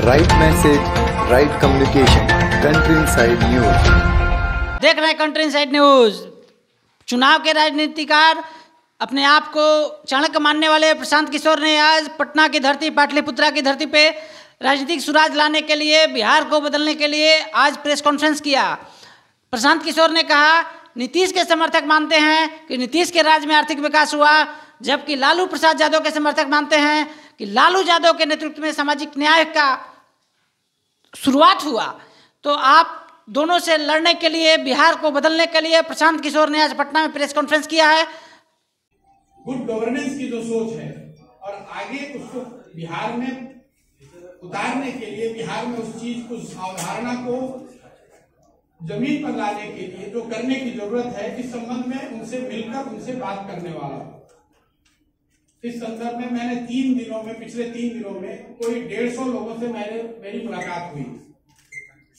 Right message, right communication. Country inside news देख रहे हैं कंट्री इनसाइड न्यूज। चुनाव के राजनीतिकार अपने आप को चाणक्य मानने वाले प्रशांत किशोर ने आज पटना की धरती, पाटलिपुत्रा की धरती पे राजनीतिक सुराज लाने के लिए, बिहार को बदलने के लिए आज प्रेस कॉन्फ्रेंस किया। प्रशांत किशोर ने कहा, नीतीश के समर्थक मानते हैं कि नीतीश के राज में आर्थिक विकास हुआ, जबकि लालू प्रसाद यादव के समर्थक मानते हैं कि लालू यादव के नेतृत्व में सामाजिक न्याय का शुरुआत हुआ। तो आप दोनों से लड़ने के लिए, बिहार को बदलने के लिए प्रशांत किशोर ने आज पटना में प्रेस कॉन्फ्रेंस किया है। गुड गवर्नेंस की जो सोच है और आगे उसको बिहार में उतारने के लिए, बिहार में उस चीज को, उस अवधारणा को जमीन पर लाने के लिए जो करने की जरूरत है, इस संबंध में उनसे मिलकर उनसे बात करने वाला। इस संदर्भ में मैंने पिछले 3 दिनों में कोई 150 लोगों से मेरी मुलाकात हुई।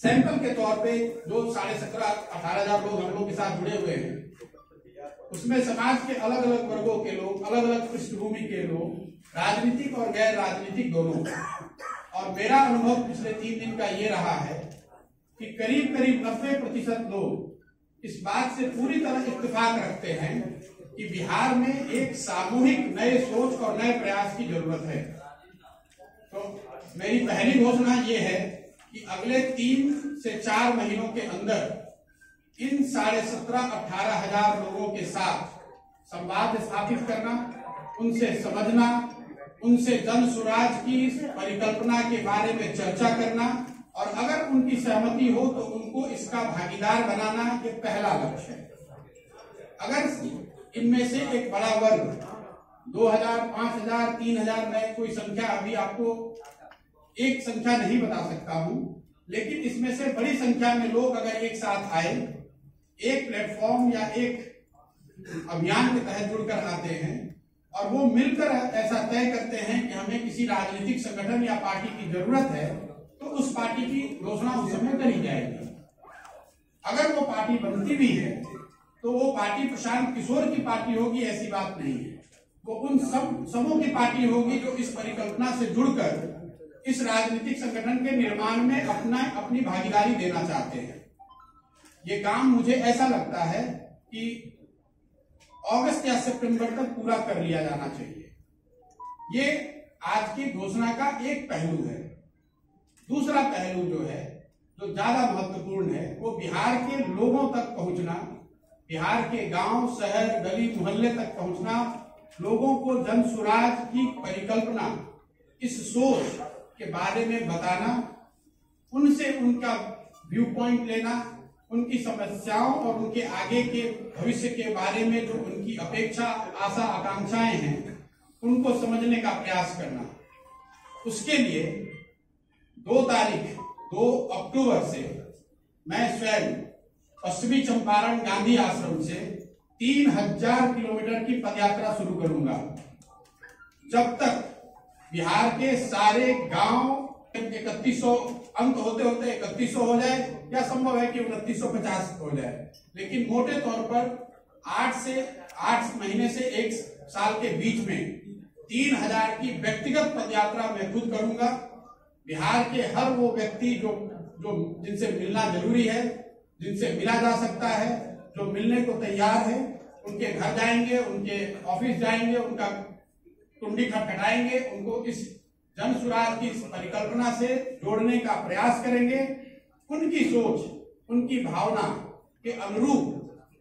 सैंपल के तौर पे जो 17,500-18,000 लोग हम लोग के साथ जुड़े हुए हैं, उसमें समाज के अलग अलग वर्गों के लोग, अलग अलग पृष्ठभूमि के लोग, राजनीतिक और गैर राजनीतिक दोनों। और मेरा अनुभव पिछले 3 दिन का ये रहा है कि करीब 90% लोग इस बात से पूरी तरह इत्तेफाक रखते हैं कि बिहार में एक सामूहिक नए सोच और नए प्रयास की जरूरत है। तो मेरी पहली घोषणा ये है कि अगले 3 से 4 महीनों के अंदर इन 17,500-18,000 लोगों के साथ संवाद स्थापित करना, उनसे समझना, उनसे जन स्वराज की परिकल्पना के बारे में चर्चा करना और अगर उनकी सहमति हो तो उनको इसका भागीदार बनाना, ये पहला लक्ष्य है। अगर इनमें से एक बड़ा वर्ग 2,000, 5,000, 3,000, मैं कोई संख्या अभी आपको एक संख्या नहीं बता सकता हूं, लेकिन इसमें से बड़ी संख्या में लोग अगर एक साथ आए, एक प्लेटफॉर्म या एक अभियान के तहत जुड़कर आते हैं और वो मिलकर ऐसा तय करते हैं कि हमें किसी राजनीतिक संगठन या पार्टी की जरूरत है, तो उस पार्टी की घोषणा उस समय करी जाएगी। अगर वो पार्टी बनती भी है तो वो पार्टी प्रशांत किशोर की पार्टी होगी, ऐसी बात नहीं है। वो उन सबों की पार्टी होगी जो इस परिकल्पना से जुड़कर इस राजनीतिक संगठन के निर्माण में अपनी भागीदारी देना चाहते हैं। ये काम मुझे ऐसा लगता है कि अगस्त या सितंबर तक पूरा कर लिया जाना चाहिए। ये आज की घोषणा का एक पहलू है। दूसरा पहलू जो है, जो ज्यादा महत्वपूर्ण है, वो बिहार के लोगों तक पहुंचना, बिहार के गांव, शहर, गली मोहल्ले तक पहुंचना, लोगों को जन स्वराज की परिकल्पना, इस सोच के बारे में बताना, उनसे उनका व्यू पॉइंट लेना, उनकी समस्याओं और उनके आगे के भविष्य के बारे में जो उनकी अपेक्षा, आशा, आकांक्षाएं हैं, उनको समझने का प्रयास करना। उसके लिए 2 अक्टूबर से मैं स्वयं पश्चिमी चंपारण गांधी आश्रम से 3,000 किलोमीटर की पदयात्रा शुरू करूंगा। जब तक बिहार के सारे गांव 3100 अंक होते 3100 हो जाए, या संभव है कि 2950 हो जाए, लेकिन मोटे तौर पर 8 महीने से 1 साल के बीच में 3,000 की व्यक्तिगत पदयात्रा मैं खुद करूंगा। बिहार के हर वो व्यक्ति जो जिनसे मिलना जरूरी है, जिनसे मिला जा सकता है, जो मिलने को तैयार है, उनके घर जाएंगे, उनके ऑफिस जाएंगे, उनका कुंडी खटखटाएंगे, उनको इस जन स्वराज की परिकल्पना से जोड़ने का प्रयास करेंगे। उनकी सोच, उनकी भावना के अनुरूप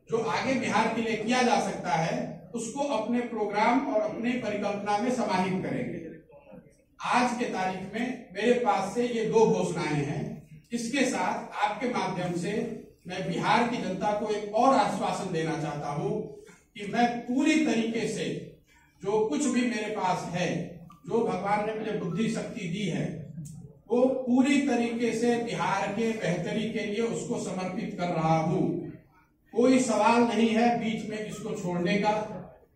जो आगे बिहार के लिए किया जा सकता है, उसको अपने प्रोग्राम और अपने परिकल्पना में समाहित करेंगे। आज के तारीख में मेरे पास से ये 2 घोषणाएं हैं। इसके साथ आपके माध्यम से मैं बिहार की जनता को एक और आश्वासन देना चाहता हूं कि मैं पूरी तरीके से जो कुछ भी मेरे पास है, जो भगवान ने मुझे बुद्धि शक्ति दी है, वो पूरी तरीके से बिहार के बेहतरी के लिए उसको समर्पित कर रहा हूं। कोई सवाल नहीं है बीच में इसको छोड़ने का,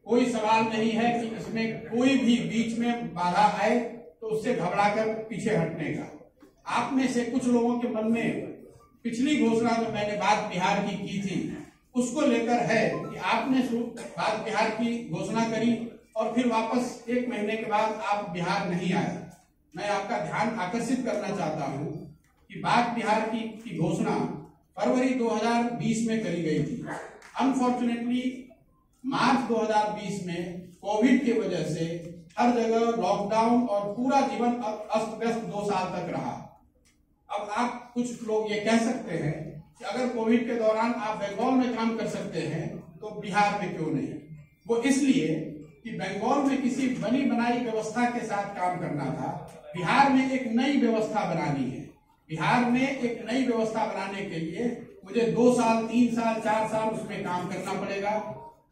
कोई सवाल नहीं है कि इसमें कोई भी बीच में बाधा आए तो उससे घबराकर पीछे हटने का। आप में से कुछ लोगों के मन में पिछली घोषणा जो मैंने बात बिहार की थी, उसको लेकर है कि आपने बात बिहार की घोषणा करी और फिर वापस 1 महीने के बाद आप बिहार नहीं आए। मैं आपका ध्यान आकर्षित करना चाहता हूं कि बाग बिहार की घोषणा फरवरी 2020 में करी गई थी। अनफॉर्चुनेटली मार्च 2020 में कोविड की वजह से हर जगह लॉकडाउन और पूरा जीवन अस्त व्यस्त 2 साल तक रहा। अब आप कुछ लोग ये कह सकते हैं कि अगर कोविड के दौरान आप बंगाल में काम कर सकते हैं तो बिहार में क्यों नहीं? वो इसलिए कि बंगाल में किसी बनी बनाई व्यवस्था के साथ काम करना था, बिहार में एक नई व्यवस्था बनानी है। बिहार में एक नई व्यवस्था बनाने के लिए मुझे 2 साल, 3 साल, 4 साल उसमें काम करना पड़ेगा।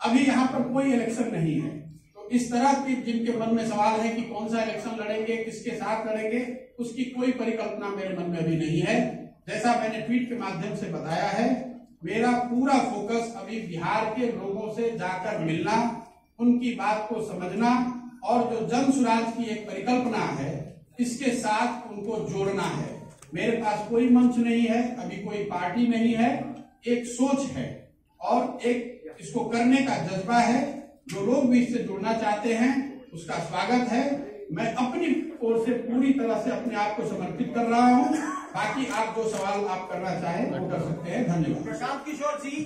अभी यहाँ पर कोई इलेक्शन नहीं है, तो इस तरह के जिनके मन में सवाल है कि कौन सा इलेक्शन लड़ेंगे, किसके साथ लड़ेंगे, उसकी कोई परिकल्पना मेरे मन में अभी नहीं है। जैसा मैंने ट्वीट के माध्यम से बताया है, मेरा पूरा फोकस अभी बिहार के लोगों से जाकर मिलना, उनकी बात को समझना और जो जन सुराज की एक परिकल्पना है इसके साथ उनको जोड़ना है। मेरे पास कोई मंच नहीं है, अभी कोई पार्टी नहीं है, एक सोच है और एक इसको करने का जज्बा है। जो लोग भी इससे जुड़ना चाहते हैं उसका स्वागत है। मैं अपनी ओर से पूरी तरह से अपने आप को समर्पित कर रहा हूं। बाकी आप जो सवाल आप करना चाहें वो कर सकते हैं। धन्यवाद। प्रशांत किशोर जी।